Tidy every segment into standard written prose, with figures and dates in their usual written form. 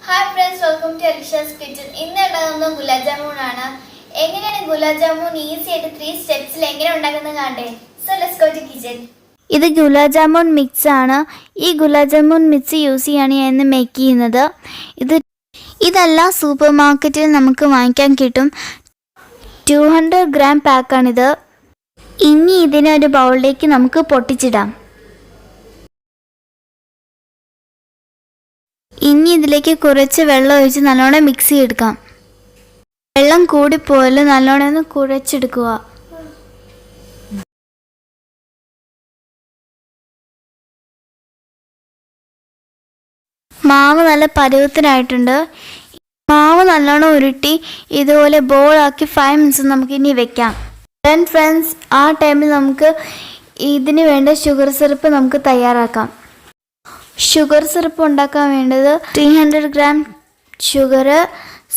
Hi friends, welcome to Alicia's Kitchen. ഇന്ന് ഉണ്ടാക്കുന്നത് ഗുലാബ് ജാമുൻ ആണ്. എങ്ങനെയാണ് ഗുലാബ് ജാമുൻ ഈസി ആയിട്ട് 3 സ്റ്റെപ്സിൽ എങ്ങനെ ഉണ്ടാക്കുന്നത് കാണണ്ടേ? So let's go to kitchen. ഇത് ഗുലാബ് ജാമുൻ മിക്സ് ആണ്. ഈ ഗുലാബ് ജാമുൻ മിക്സ് യൂസ് ചെയ്യാണ് ഞാൻ ഇന്ന് മേക്ക് ചെയ്യുന്നത്. ഇതെല്ലാം സൂപ്പർ മാർക്കറ്റിൽ നമുക്ക് വാങ്ങിക്കാൻ കിട്ടും. 200 gram പാക്കാണിത്. ഇനി ഇതിനെ ഒരു ബൗളിലേക്ക് നമുക്ക് പൊട്ടിച്ചിടാം. ഇനി ഇതിലേക്ക് കുറച്ച് വെള്ളം ഒഴിച്ച് നല്ലോണം മിക്സ് ചെയ്തെടുക്കാം. വെള്ളം കൂടിപ്പോയാൽ നല്ലോണം ഒന്ന് കുഴച്ചെടുക്കുക. മാവ് നല്ല പരുവത്തിനായിട്ടുണ്ട്. മാവ് നല്ലോണം ഉരുട്ടി ഇതുപോലെ ബോളാക്കി 5 minutes നമുക്ക് ഇനി വെക്കാം. ദെൻ ഫ്രണ്ട്സ്, ആ ടൈമിൽ നമുക്ക് ഇതിന് വേണ്ട ഷുഗർ സിറപ്പ് നമുക്ക് തയ്യാറാക്കാം. ഷുഗർ സിറപ്പ് ഉണ്ടാക്കാൻ വേണ്ടത് 300 gram sugar,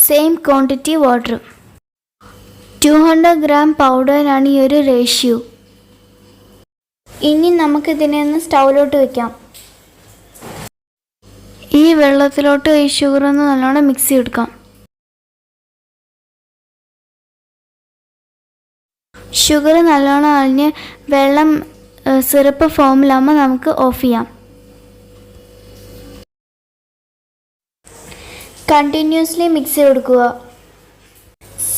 same quantity water. 200 gram പൗഡറിനാണ് ഈ ഒരു റേഷ്യോ. ഇനി നമുക്കിതിനെ ഒന്ന് സ്റ്റൗവിലോട്ട് വയ്ക്കാം. ഈ വെള്ളത്തിലോട്ട് ഈ ഷുഗർ ഒന്ന് നല്ലോണം മിക്സ് ചെയ്തെടുക്കാം. ഷുഗർ നല്ലോണം അലിഞ്ഞ് വെള്ളം സിറപ്പ് ഫോമിലാകുമ്പോൾ നമുക്ക് ഓഫ് ചെയ്യാം. കണ്ടിന്യൂസ്ലി മിക്സ് ചെയ്ത് കൊടുക്കുക.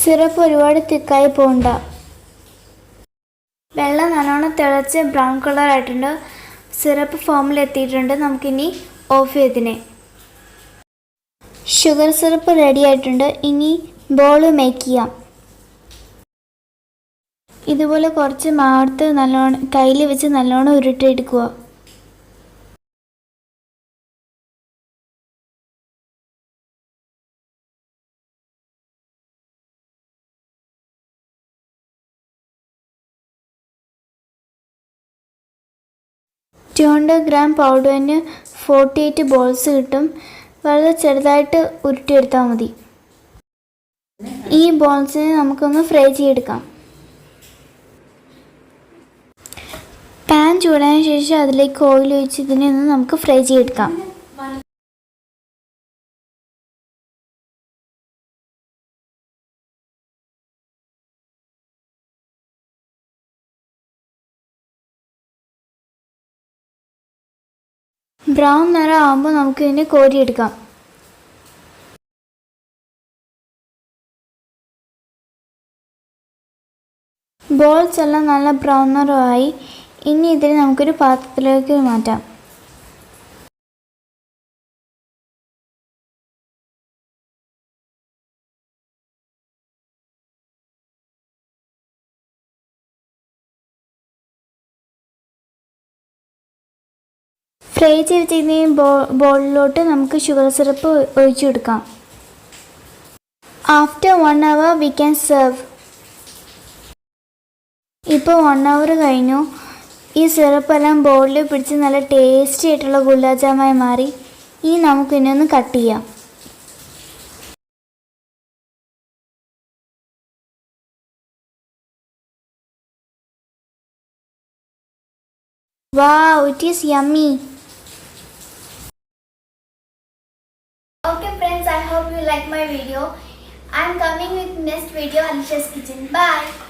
സിറപ്പ് ഒരുപാട് തിക്കായി പോകണ്ട. വെള്ളം നല്ലോണം തിളച്ച് ബ്രൗൺ കളർ ആയിട്ടുണ്ട്. സിറപ്പ് ഫോമിൽ എത്തിയിട്ടുണ്ട്. നമുക്കിനി ഓഫ് ചെയ്തതിനെ. ഷുഗർ സിറപ്പ് റെഡി ആയിട്ടുണ്ട്. ഇനി ബോൾ മേക്ക് ചെയ്യാം. ഇതുപോലെ കുറച്ച് മാർത്ത് നല്ലോണം കയ്യിൽ വെച്ച് നല്ലോണം ഉരുട്ടിയെടുക്കുക. $200 gram പൗഡറിന് 48 ബോൾസ് കിട്ടും. വളരെ ചെറുതായിട്ട് ഉരുട്ടിയെടുത്താൽ മതി. ഈ ബോൾസിനെ നമുക്കൊന്ന് ഫ്രൈ ചെയ്തെടുക്കാം. പാൻ ചൂടായതിനു ശേഷം അതിലേക്ക് ഓയിൽ ഒഴിച്ച് ഇതിനെ ഒന്ന് നമുക്ക് ഫ്രൈ ചെയ്തെടുക്കാം. ബ്രൗൺ നിറം ആകുമ്പോൾ നമുക്ക് ഇതിനെ കോരിയെടുക്കാം. ബോൾസ് എല്ലാം നല്ല ബ്രൗൺ നിറമായി. ഇനി ഇതിനെ നമുക്കൊരു പാത്രത്തിലേക്ക് മാറ്റാം. ഫ്രൈ ചെയ്തിരിക്കുന്ന ബോളിലോട്ട് നമുക്ക് ഷുഗർ സിറപ്പ് ഒഴിച്ചു കൊടുക്കാം. After 1 hour we can serve. ഇപ്പോൾ 1 hour കഴിഞ്ഞു. ഈ സിറപ്പെല്ലാം ബോളിൽ പിടിച്ച് നല്ല ടേസ്റ്റി ആയിട്ടുള്ള ഗുലാബ് ജാമായി മാറി. ഇനി നമുക്കിനി ഒന്ന് കട്ട് ചെയ്യാം. Wow, it is yummy. Okay friends, I hope you like my video. I'm coming with next video, Alicia's Kitchen. Bye.